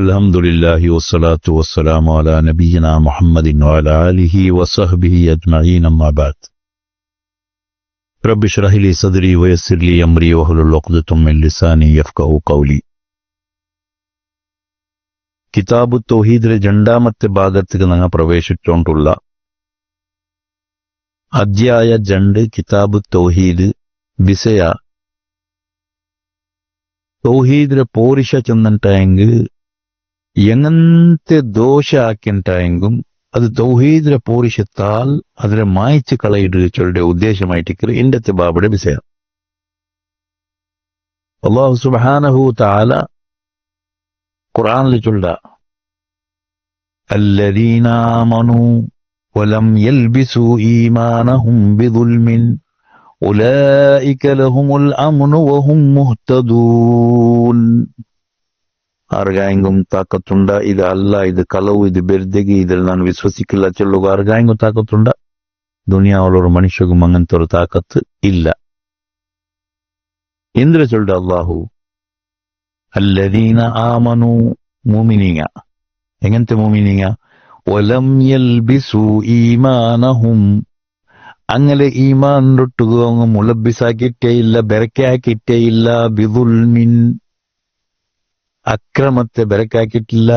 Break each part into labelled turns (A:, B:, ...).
A: الحمد لله والصلاة والسلام على نبينا محمد وعلى آله وصحبه أجمعين أما بعد رب اشرح لي صدري ويسر لي أمري واحلل عقدة من لساني يفقهوا قولي. കിതാബ് തൗഹീദിലെ രണ്ടാമത്തെ ഭാഗത്തേക്ക് ഞങ്ങൾ പ്രവേശിച്ചുകൊണ്ടുള്ള അധ്യായ 2 കിതാബ് തൗഹീദ് വിഷയ ತೌಹೀದ್ರ ಪೋರಿಷ ಚೆಂದಂಟಾಯಂಗು എങ്ങനത്തെ ദോഷാക്കിണ്ടായെങ്കും അത് തൗഹീദ്ര പോരിഷത്താൽ അതിനെ മായ്ച്ചു കളയിടുകളുടെ ഉദ്ദേശമായിട്ട് ഇന്നത്തെ ബാബയുടെ വിഷയം. അല്ലാഹു സുബ്ഹാനഹു തആല ഖുർആനിൽ ചൊല്ല അല്ലദീന ആമനൂ വലം യൽബിസു ഈമാനഹും ബിദുൽമിൻ ഉലൈക ലഹുമുൽ അംനു വഹും മുഹ്തദൂൻ. ആർഗായെങ്കും താക്കത്തുണ്ട ഇത് അല്ല, ഇത് കളവ്, ഇത് ബെർദഗി, ഇതിൽ ഞാൻ വിശ്വസിക്കില്ല ചൊല്ലുക ആർഗായെങ്കും താക്കത്തുണ്ട? ദുനിയാവുള്ളൊരു മനുഷ്യക്കും അങ്ങനത്തെ ഒരു താക്കത്ത് ഇല്ല. എന്തിന ചൊല്ല അല്ലാഹു അല്ലദീന ആമനു മുഅ്മിനീങ്ങ. എങ്ങനത്തെ മുഅ്മിനീങ്ങ? വലം യൽബിസു ഈമാനഹും, അങ്ങനെ ഈമാൻ തൊട്ടുക മുലബിസാക്കിയിട്ടേ ഇല്ല, ബെരക്കാക്കിയിട്ടേ ഇല്ല, ബിദുൽമിൻ, അക്രമത്തെ ബെരക്കാക്കിയിട്ടില്ല,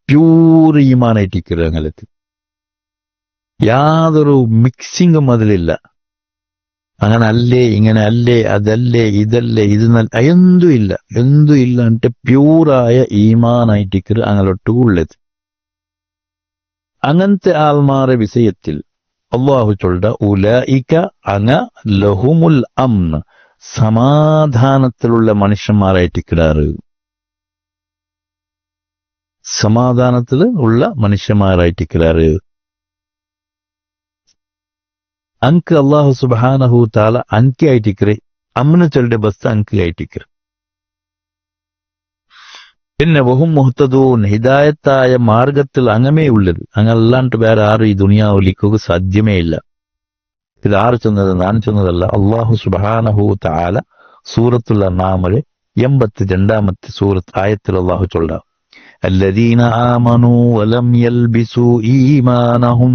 A: പ്യൂർ ഈമാനായിട്ടിരിക്കുക. അങ്ങനത്തെ യാതൊരു മിക്സിങ്ങും അതിലില്ല. അങ്ങനെ അല്ലേ, ഇങ്ങനെ അല്ലേ, അതല്ലേ, ഇതല്ലേ, ഇത് എന്തും ഇല്ല, എന്തും ഇല്ല എന്നിട്ട് പ്യൂറായ ഈമാനായിട്ടിരിക്കുക അങ്ങനൊട്ടു ഉള്ളത്. അങ്ങനത്തെ ആൾമാരെ വിഷയത്തിൽ അല്ലാഹു ചൊല്ല ഉലൈക അന ലഹുമുൽ അംൻ, സമാധാനത്തിലുള്ള മനുഷ്യന്മാരായിട്ടിരിക്കാറ്, സമാധാനത്തിൽ ഉള്ള മനുഷ്യന്മാരായിട്ടിരിക്കാറ്. അങ്ക് അല്ലാഹു സുബ്ഹാനഹു തആല അങ്കി ആയിട്ടിരിക്കേ, അമ്ന ചൊല്ലുടെ ബസ് അങ്കി ആയിട്ടിരിക്കേ. പിന്നെ വഹും മുഹ്തദൂൻ, ഹിദായത്തായ മാർഗത്തിൽ അങ്ങമേ ഉള്ളത്. അങ്ങല്ലാണ്ട് വേറെ ആരും ഈ ദുനിയാവിലേക്ക് സാധ്യമേ ഇല്ല. ഇത് ആര് ചെന്നത്? ഞാൻ ചെന്നതല്ല. അല്ലാഹു സുബ്ഹാനഹു തആല സൂറത്തുൽ അൻആമിലെ 82ാമത്തെ സൂറത്ത് ആയത്തിൽ അല്ലാഹു ചൊല്ല അല്ലദീന ആമനൂ വലം യൽബിസു ഈമാനഹും.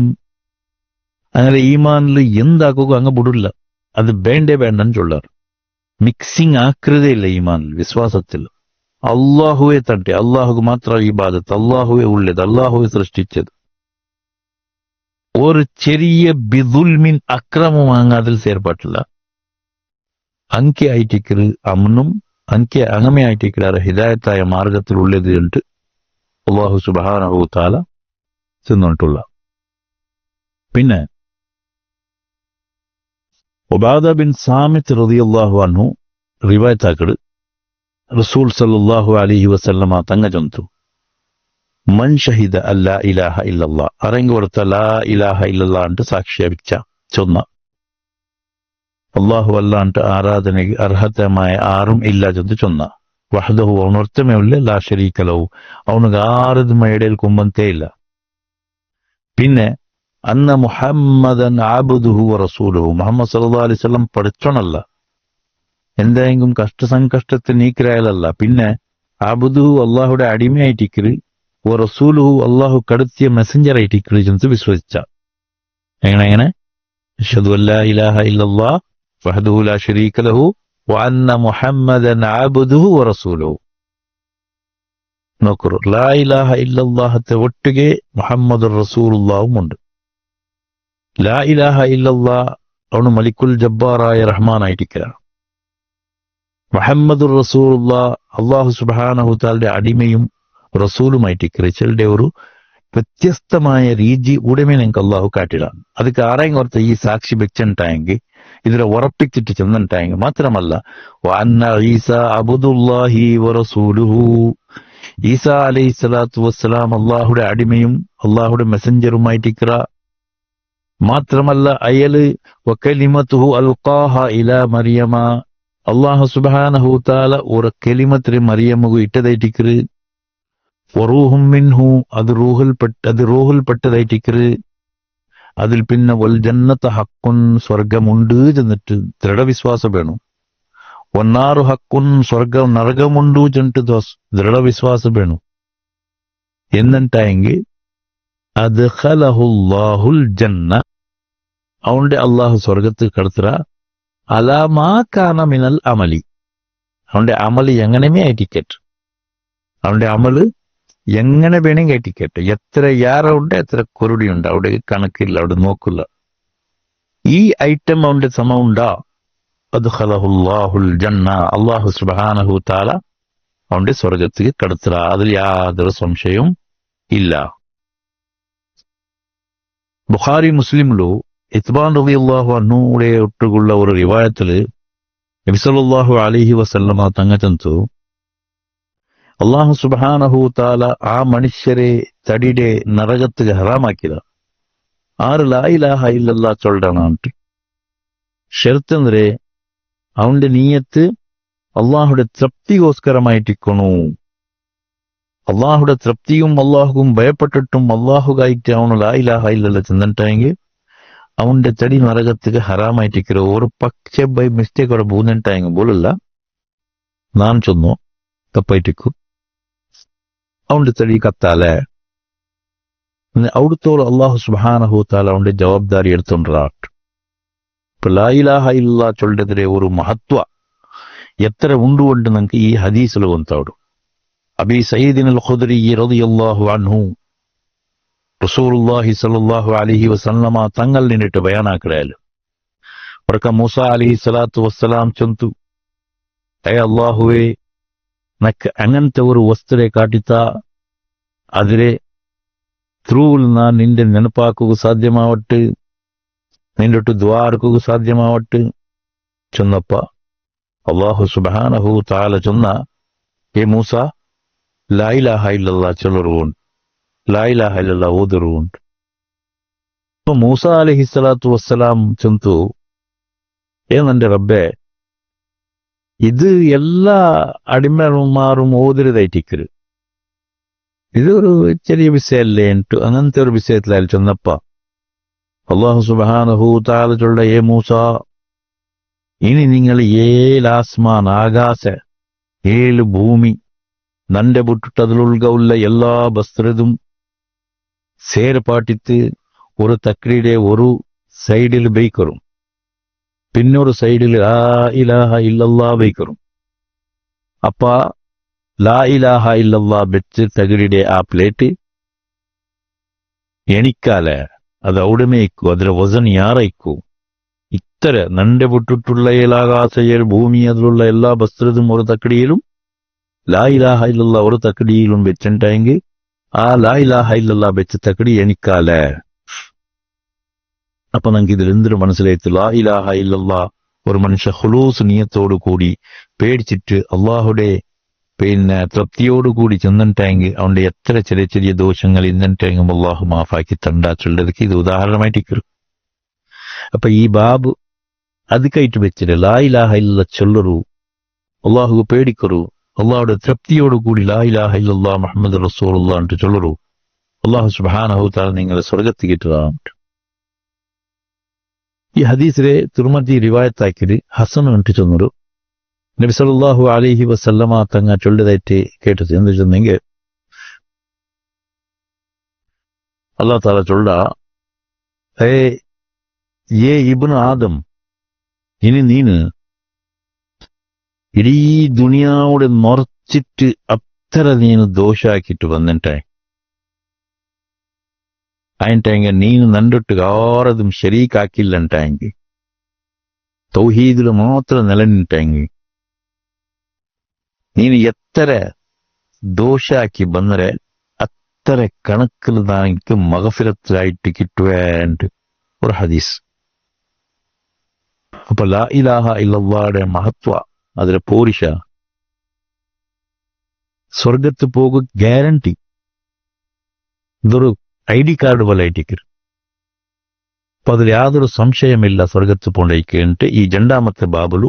A: അങ്ങനെ ഈമാനിൽ എന്താക്കുക അങ്ങ് വിടില്ല, അത് വേണ്ടേ വേണ്ടെന്ന് ചൊല്ലാറ്. മിക്സിങ് ആക്കൃതേ ഇല്ല ഈമാനിൽ, വിശ്വാസത്തിൽ. അള്ളാഹുവെ തട്ടെ, അള്ളാഹുക്ക് മാത്രം ഇബാദത്ത്, അള്ളാഹുവെ ഉള്ളത്, അള്ളാഹുവെ സൃഷ്ടിച്ചത്. ഒരു ചെറിയ ബിദുൽമിൻ അക്രമം അതിൽ ചേർപ്പാട്ടില്ല. അങ്കെ ആയിട്ടിക്കറ് അമ്നും അങ്കെ അങ്ങമേ ആയിട്ടിക്കറാറ് ഹിദായത്തായ മാർഗത്തിൽ ഉള്ളത് എന്നിട്ട് അല്ലാഹു സുബ്ഹാനഹു തആല ചെന്നിട്ടുള്ള. പിന്നെ ഉബാദ ബിൻ സാമിത്ത് റളിയല്ലാഹു അൻഹു റിവായത്താക്കട് റസൂൽ സല്ലല്ലാഹു അലൈഹി വസല്ലമ തങ്ങ ചൊന്തു മൻ ഷഹിദ അല്ലാ ഇലാഹ ഇല്ലല്ലാ, ആരെങ്കിലും കൊടുത്ത ലാ ഇലാഹ ഇല്ലല്ലാ ಅಂತ സാക്ഷ്യാപിച്ച ചൊന്ന അല്ലാഹു അല്ലാണ്ട് ആരാധനയ്ക്ക് അർഹതമായ ആരും ഇല്ല ചൊന്ന് ചൊന്ന വഹ്ദഹു, അവനൊരുത്തമേ ഉള്ളേ, ലാ ശരീക ലഹു, അവനുക്ക് ആരതും ഇടയിൽ കുമ്പന്തേ ഇല്ല. പിന്നെ അന്ന മുഹമ്മദൻ അബ്ദുഹു വറസൂലുഹു, മുഹമ്മദ് സല്ലല്ലാഹു അലൈഹി വസല്ലം പഠിച്ചോണല്ല, എന്തെങ്കിലും കഷ്ടസങ്കഷ്ടത്തിൽ നീക്കിരായാലല്ല. പിന്നെ അബ്ദുഹു, അള്ളാഹുടെ അടിമയായിട്ടിക്കര്, ഓ റസൂലുഹു, അള്ളാഹു കടത്തിയ മെസ്സഞ്ചർ ആയിട്ടിക്കര് ചെന്ന് വിശ്വസിച്ച. എങ്ങനെ? അശ്ഹദു അല്ലാ ഇലാഹ ഇല്ലല്ലാഹ് വഹ്ദഹു ലാ ശരീക ലഹു വ അന്ന മുഹമ്മദൻ അബ്ദുഹു വറസൂലുഹു. നോക്കൂ, ലാ ഇലാഹ ഇല്ലല്ലാഹത്തെ ഒട്ടുകെ മുഹമ്മദുർ റസൂലുള്ളാഹും ഉണ്ട്. ലാ ഇലാഹ ഇല്ലല്ലാഹ് അവന് മലിക്കുൽ ജബ്ബാറായ റഹ്മാനായിട്ടിക്കലാണ്. മുഹമ്മദുർ റസൂലുള്ളാഹ് അല്ലാഹു സുബ്ഹാനഹു തആലയുടെ അടിമയും റസൂലുമായിട്ടിക്കറിച്ചളുടെ ഒരു വ്യത്യസ്തമായ രീതി ഉടമേ നിങ്ങൾക്ക് അള്ളാഹു കാട്ടിടാണ്. ಅದಕ್ಕೆ ആരെങ്കിലും ഓർത്ത് ഈ സാക്ഷി വെച്ചിട്ടായെങ്കിൽ ഇതിനെ ഉറപ്പിച്ചിട്ട് ചെന്നിട്ടായെങ്കിൽ മാത്രമല്ല വഅന്ന ഈസ അബ്ദുല്ലാഹി വറസൂലുഹു, ഈസാ അലൈഹി സ്വലാത്തു വസ്സലാം അള്ളാഹുടെ അടിമയും അള്ളാഹുടെ മെസ്സഞ്ചറുമായിട്ടിക്കറ. മാത്രമല്ല അയല് വകലിമതുഹു അൽഖാഹ ഇലാ മറിയമ, അള്ളാഹു സുബ്ഹാനഹു തആല ഒരു കലിമത്തിനെ മറിയമുക്ക് ഇട്ടതായിട്ടിക്കറ്. വറൂഹും മിൻഹു, അത് റൂഹിൽ പെട്ടതായിട്ടിക്കറ്. അതിൽ പിന്നെ വൽ ജന്നത ഹഖുൻ, സ്വർഗമുണ്ട് ചെന്നിട്ട് ദൃഢവിശ്വാസം വേണം. വന്നാറു ഹഖുൻ, സ്വർഗം നരകമുണ്ട് ചെന്നിട്ട് ദൃഢവിശ്വാസം വേണം. എന്നಂಟಾയെങ്കിൽ അദ്ഖലഹുല്ലാഹുൽ ജന്ന, അവന്റെ അള്ളാഹു സ്വർഗത്ത് കടത്തുക അലാമാ കാന മിനൽ അമലി, അവന്റെ അമല് എങ്ങനെയുമേ ടിക്കറ്റ്, അവന്റെ അമല് എങ്ങനെ വേണമെങ്കിൽ ടിക്കറ്റ്, എത്ര യാറുണ്ട് എത്ര കുരുടിയുണ്ട് അവിടെ കണക്കില്ല, അവിടെ നോക്കില്ല. ഈ ഐറ്റം അവന്റെ സമമുണ്ടാ അദ്ഖലഹുല്ലാഹുൽ ജന്ന, അള്ളാഹു സുബ്ഹാനഹു തആല അവന്റെ സ്വർഗത്തിലേക്ക് കടത്തുക, അതിൽ യാതൊരു സംശയവും ഇല്ല. ബുഖാരി മുസ്ലിമിലു ഇത്ബാൻ റളിയല്ലാഹു അൻഹുയുടെ ഒട്ടുള്ള ഒരു റിവായത്തില് നബി സല്ലല്ലാഹു അലൈഹി വസല്ലമ തങ്ങച്ചಂತು അള്ളാഹു സുബ്ഹാനഹു തആല ആ മനുഷ്യരെ തടിയുടെ നരകത്തിಗೆ ಹರಾಮಾಕಿದ. ಆರು ಲಾ ಇಲಾಹ ಇಲ್ಲಲ್ಲಾಹ್ ಚೊಲ್ಡಾನಂತೆ. ಷರತ್ ಅಂದ್ರೆ ಅವന്റെ ನೀಯത്ത് അള്ളാഹുടെ തൃപ്തികോസ്കരമായിട്ടിക്കണു. അള്ളാഹുടെ തൃപ്തിയും അള്ളാഹുവും ഭയപ്പെട്ടിട്ടും അള്ളാഹുകായിട്ട് അവന് ലാ ഇലാഹ ഇല്ലല്ലാഹ് ചെന്നിട്ടെങ്കിൽ അവന്റെ തടി നരകത്തിಗೆ ഹറാമായിട്ടിക്കോ. ഒരു പക്ഷെ ബൈ മിസ്റ്റേക്ക് അവിടെ പോകുന്നിട്ടായെങ്കിൽ പോലല്ല നാൻ ചൊന്നു തപ്പായിട്ടിക്കും അവന്റെ തടി കത്താലെ അവിടുത്തോളം അള്ളാഹു സുബ്ഹാനഹു തആല അവന്റെ ജവാബ്ദാരി എടുത്തോണ്ടാട്ട്. ഇപ്പൊ ലാ ഇലാഹ ഇല്ലല്ലാഹ് ചൊല്ലിದ್ರೆ ഒരു മഹത്വ എത്ര ഉണ്ടുകൊണ്ട് നമുക്ക് ഈ ഹദീസിൽ വന്നോടും. അബീ സഈദിൻ അൽ ഖുദ്രി റളിയല്ലാഹു അൻഹു റസൂലുള്ളാഹി സ്വല്ലല്ലാഹു അലൈഹി വസല്ലമ തങ്ങൾ നിന്നിട്ട് ബയാനാക്കലാല് ഒരക്ക മൂസ അലൈഹി സ്വലാത്തു വസ്സലാം ചൊന്തു, ഏ അള്ളാഹുവേ നക്ക് അങ്ങനത്തെ ഒരു വസ്തുരെ കാട്ടിത്താ, അതിലെ ത്രൂവിൽ നാൻ നിന്റെ ನೆನಪಾക്കുക സാധ്യമാവട്ടെ, നിന്റെ ദ്വാരക്കുക സാധ്യമാവട്ടെ ചൊന്നപ്പ അള്ളാഹു സുബ്ഹാനഹു തആല ചൊന്ന, ഏ മൂസ ലാ ഇലാഹ ഇല്ലല്ലാഹ് ചൊല്ലറുണ്ട്, ലാ ഇലാഹ ഇല്ലല്ലാഹ് ഓതറുണ്ട്. അപ്പൊ മൂസ അലൈഹി സ്വലാത്തു വസ്സലാം ചൊന്തു, ഏ നന്റെ റബ്ബെ, ഇത് എല്ലാ അടിമമാരും ഓതരുതായിട്ടിക്കരു, ഇതൊരു ചെറിയ വിഷയല്ലേ എന്നിട്ട് അങ്ങനത്തെ ഒരു വിഷയത്തിലായി ചെന്നപ്പ അള്ളാഹു സുബ്ഹാനഹു തആല ചൊല്ല, ഏ മൂസ, ഇനി നിങ്ങൾ 7 ആസ്മാൻ ആകാശ 7 ഭൂമി നന്റെ ಬಿಟ್ಟು അതിലുള്ള എല്ലാ വസ്ത്രതും സേർപാട്ടിത്ത് ഒരു തക്രിയുടെ ഒരു സൈഡിൽ ബൈക്കറും പിന്നൊരു സൈഡിൽ ലാ ഇലാഹ ഇല്ലല്ലാഹ് ബൈക്കറും. അപ്പ ലാ ഇലാഹ ഇല്ലല്ലാഹ് വെച്ച് തകിടിയുടെ ആ പ്ലേറ്റ് എണിക്കാലെ അത് അവിടുമേ ഇക്കൂ, അതിലെ വസൻ യാറയിക്കൂ. ഇത്ര നന്റെ ಬಿಟ್ಟುള്ള 7 ആകാശ 7 ഭൂമി അതിലുള്ള എല്ലാ വസ്ത്രതും ഒരു തക്കടിയിലും ലാ ഇലാഹ ഇല്ലല്ലാഹ് ഒരു തക്കടിയിലും വെച്ചിട്ടെങ്കിൽ ആ ലാ ഇലാഹ ഇല്ലല്ലാഹ് വെച്ച് തക്കടി എണിക്കാലെ. അപ്പൊ നമുക്ക് ഇതിൽ എന്തൊരു മനസ്സിലായിട്ട്, ലാ ഇലാഹ ഇല്ലല്ലാഹ് ഒരു മനുഷ്യ ഖുലൂസ് നിയത്തോടു കൂടി പേടിച്ചിട്ട് അള്ളാഹുടെ തൃപ്തിയോടുകൂടി ചെന്നിട്ടെങ്കിൽ അവന്റെ എത്ര ചെറിയ ചെറിയ ദോഷങ്ങൾ ഇന്നിട്ടെങ്കിൽ അള്ളാഹു മാഫാക്കി തണ്ടാച്ചുള്ളതൊക്കെ ഇത് ഉദാഹരണമായിട്ട്. അപ്പൊ ഈ ബാബു അത് കയറ്റി വെച്ചിട്ട് ലാ ഇലാഹ ഇല്ലല്ലാഹ് ചൊല്ലറു, അള്ളാഹു പേടിക്കറു, അള്ളാഹുടെ തൃപ്തിയോടുകൂടി ലാ ഇലാഹ ഇല്ലല്ലാഹ് മുഹമ്മദ് റസൂലുള്ളാഹ് എന്ന് ചൊല്ലറു, അള്ളാഹു സുബ്ഹാനഹു തആല നിങ്ങളെ സ്വർഗ്ഗത്തിൽ കിട്ടുന്നതാണ്. ഈ ഹദീസിലെ തിരുമതി റിവായത്താക്കിയത് ഹസൻ എന്നിട്ട് ചൊന്നൊരു നബി സല്ലല്ലാഹു അലൈഹി വസല്ലമ തങ്ങ ചൊല്ലിയതായിട്ട് കേട്ടത് എന്ത് ചെന്നെങ്കിൽ അല്ലാഹു തആല ചൊല്ല, ഏ ഇബ്നു ആദം, ഇനി നീന് ഇടീ ദുനിയാവിടെ മറച്ചിട്ട് അത്ര നീನು ദോഷാക്കിട്ട് വന്നിട്ടെ ആയിട്ടെങ്കിൽ നീನು നണ്ടൊട്ട് ആരതും ശരീക്കാക്കില്ലಂಟಾയെങ്കിൽ തൗഹീദില് മാത്രം നിലനിട്ടെങ്കിൽ നീನು എത്ര ദോഷാക്കി ಬಂದರೆ അത്ര കണക്കിൽ എനിക്ക് മഗ്ഫിറത്തായിട്ട് കിട്ടുവേണ്ട ഒരു ഹദീസ്. അപ്പൊ ലാ ഇലാഹ ഇല്ലല്ലാഹുടെ മഹത്വ, അതിലെ പോരിശ, സ്വർഗത്ത് പോകും ഗ്യാരണ്ടി, ഇതൊരു ID കാർഡ് പോലെ ആയിട്ടിരിക്കും. അപ്പൊ അതിൽ യാതൊരു സംശയമില്ല സ്വർഗത്ത് പോണ്ടേക്ക്. ഈ രണ്ടാമത്തെ ബാബുലു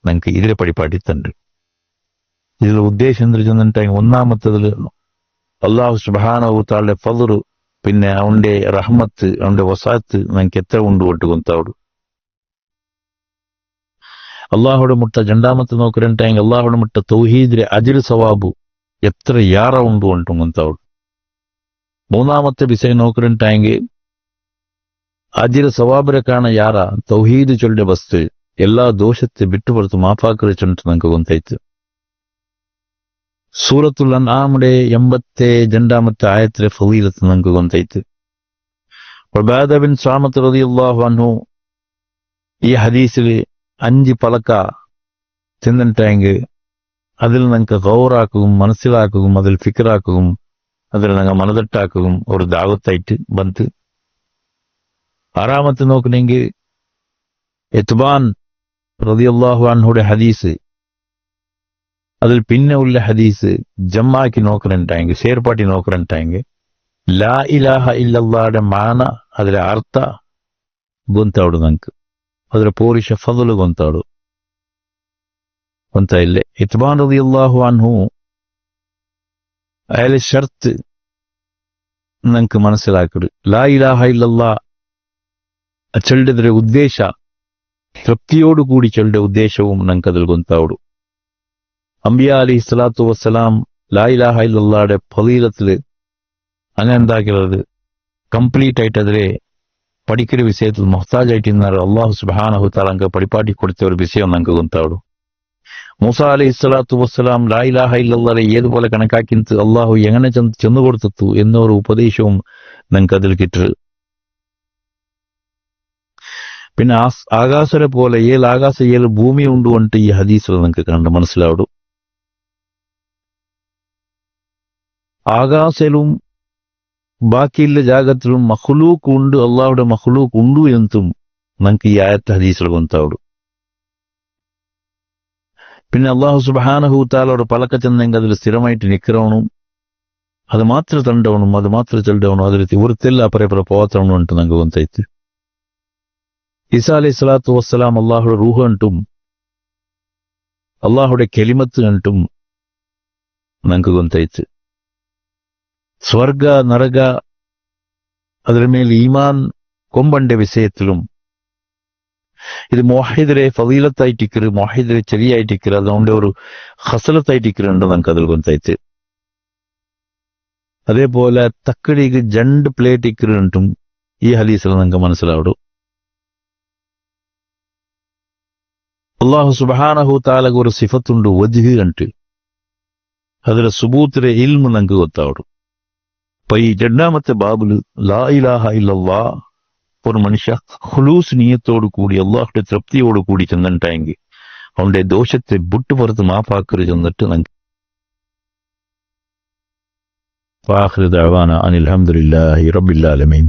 A: നമുക്ക് ഇതിലെ പടിപ്പാട്ടിത്തുണ്ട്. ഇതിൽ ഉദ്ദേശം എന്താ ചെന്നിട്ടുണ്ടെങ്കിൽ ഒന്നാമത്തതിൽ അള്ളാഹു സുബ്ഹാനഹു തആലയുടെ ഫദ്ല്, പിന്നെ അവന്റെ റഹ്മത്ത്, അവന്റെ വസാത്ത് നമുക്ക് എത്ര ഉണ്ട് ഒട്ട് കൊന്തവട് അള്ളാഹുടെ മുട്ട. രണ്ടാമത്തെ നോക്കിട്ടുണ്ടെങ്കിൽ അള്ളാഹുടെ മുട്ട തൗഹീദിലെ അജ്ർ സവാബു എത്ര യാറ ഉണ്ട് ഒട്ടും കൊന്തവട്. മൂന്നാമത്തെ വിഷയം നോക്കിട്ടായെങ്കിൽ ಅಜಿರ ಸವಾಬರ ಕಾರಣ ಯಾರ ತೌಹೀದ್ ಚೊಲ್ಲೆ ಬಸ್ತು ಎಲ್ಲಾ ದೋಷತೆ ಬಿಟ್ಟು ಬರ್ತು ಮಾಫಾಕರೆ ಚೊಂಟು ನಂಗೆ ಗೊತ್ತಾಯ್ತು. ಸೂರತುಲ್ ಅನ್ಆಮ್ಡೆ 82 ಆಯತ್ರೆ ಫಲೀಲತ್ ನಂಗೆ ಗೊತ್ತಾಯ್ತು. ಉಬಾದ ಬಿನ್ ಸಾಮತ್ റളിയല്ലാഹു അൻഹു ഈ ഹദീസിൽ 5 പലക തിന്നിട്ടായെങ്കിൽ അതിൽ നമുക്ക് ഗൗറാക്കുകയും മനസ്സിലാക്കുകയും അതിൽ ഫിക്റാക്കുകയും അതിൽ ഞങ്ങൾ മനതട്ടാക്കുകയും ഒരു ദാവത്തായിട്ട് ബന്ത്. ആറാമത്തെ നോക്കണമെങ്കിൽ ഇത്ബാൻ റളിയല്ലാഹു അൻഹുടെ ഹദീസ് അതിൽ പിന്നെ ഉള്ള ഹദീസ് ജമ്മാക്കി നോക്കണുണ്ടായെങ്കിൽ ಸೇರ್ಪಾಟಿ ನೋಕರಂಟಾയെങ്കിൽ ಲಾ ಇಲಾಹ ಇಲ್ಲಲ್ಲಾಹ್ಡೆ ಮಾನ ಅದರ ಅರ್ಥ ಗೊಂತಾಡು ನಂಗೆ ಅದರ ಪೋರಿಷ ಫضಲು ಗೊಂತಾಡು ಅಂತ ಇಲ್ಲೇ ಇತ್ಬಾನ್ റളിയല്ലാഹു അൻഹു അയാളെ ഷർത്ത് ನಂಗೆ മനസ്സിലാക്കിട് ലാ ഇലാഹ ഇല്ലല്ലാഹ് ചൊല്ലിದ್ರೆ ಉದ್ದೇಶ ತೃಪ್ತಿಯೋಡುകൂടി ചൊല്ലിದ ಉದ್ದೇಶവും ನಂಗೆ അതിൽ ಗೊಂತಾಡು. ಅಂಬಿಯಾ അലൈഹി സ്വലാത്തു വസ്സലാം ലാ ഇലാഹ ഇല്ലല്ലാഹ്ടെ ഫളീലത്തിൽ അങ്ങനെ എന്താക്കിയുള്ളത് കംപ്ലീറ്റ് ആയിട്ട് അതിലെ പഠിക്കുന്ന വിഷയത്തിൽ മൊഹ്താജായിട്ട് ഇന്നാറ് അള്ളാഹു സുബ്ഹാനഹു തആല അങ്ങ് പഠിപ്പാട്ടി കൊടുത്ത ഒരു വിഷയം നമുക്ക് ಗೊಂತಾಡು. മൂസ അലൈഹി സ്വലാത്തു വസ്സലാം ലാ ഇലാഹ ഇല്ലല്ലാഹ് ഏതുപോലെ കണക്കാക്കിയിട്ട് അള്ളാഹു എങ്ങനെ ചെന്നു കൊടുത്തു എന്നൊരു ഉപദേശവും നമുക്ക് അതിൽ കിട്ടു. പിന്നെ ആകാശരെ പോലെ ആകാശ ഭൂമി ഉണ്ട് എന്നിട്ട് ഈ ഹദീസിൽ നിങ്ങൾക്ക് കണ്ട് മനസ്സിലാവും. ആകാശലും ബാക്കിയുള്ള ജാഗത്തിലും മഖ്ലൂക്ക് ഉണ്ട്, അള്ളാഹുടെ മഖ്ലൂക്ക് ഉണ്ട് എന്നും നമുക്ക് ഈ ആയത്ത് ഹദീസിൽ ಗೊಂತಾಡು. പിന്നെ അള്ളാഹു സുബ്ഹാനഹു തആലയുടെ പലക ചെന്നെങ്കിൽ അതിൽ സ്ഥിരമായിട്ട് നിൽക്കണവനും അത് മാത്രം തണ്ടവനും അത് മാത്രം ചെല്ലവനും അതിൽ തീവ്രത്തില്ല അപ്പറേ പോത്തവനും എന്നിട്ട് നമുക്ക് ಗೊಂತಾಯ್ತು. ഈസാ അലൈഹി സ്വലാത്തു വസ്സലാം അള്ളാഹുടെ റൂഹ് എന്നിട്ടും അള്ളാഹുടെ കെലിമത്ത് എന്നിട്ടും നമുക്ക് ಗೊಂತಾಯ್ತು. ಸ್ವರ್ಗ ನರക ಅದರ ಮೇಲೆ ಈಮಾನ್ ಕೊಂಬಂಡೆ ವಿಷಯത്തിലും ഇത് മുവഹിദിനെ ഫളീലത്തായിട്ടിക്കറ് മുവഹിദിനെ ചെറിയായിട്ടിക്കറ് അതുകൊണ്ട് ഒരു ഹസലത്തായിട്ടിക്കറുണ്ട് നമുക്ക് അതിൽ ಗೊಂತಾಯ್ತು. അതേപോലെ തക്കടിക്ക് 2 പ്ലേറ്റ് ഇക്കറുണ്ടും ഈ ഹദീസിൽ നമുക്ക് മനസ്സിലാവും. അള്ളാഹു സുബ്ഹാനഹു തആലക്ക് ഒരു സിഫത്തുണ്ട് വജ്ഹ് എന്നിട്ട് അതിലെ സുബൂത്തിലെ ഇൽമ് നമുക്ക് ಗೊತ್ತಾവും. അപ്പൊ ഈ രണ്ടാമത്തെ ബാബില് ലാ ഇലാഹ ഇല്ലല്ലാഹ് ഒരു മനുഷ്യ ഖുലൂസ് നിയത്തോടു കൂടി അള്ളാഹുടെ തൃപ്തിയോടു കൂടി ചെന്നിട്ടായെങ്കിൽ അവന്റെ ദോഷത്തെ വിട്ടുപുറത്ത് മാഫാക്കറി ചെന്നിട്ട് നമുക്ക് ഫാഖിറു ദഅവാന അനിൽ ഹംദുലില്ലാഹി റബ്ബിൽ ആലമീൻ.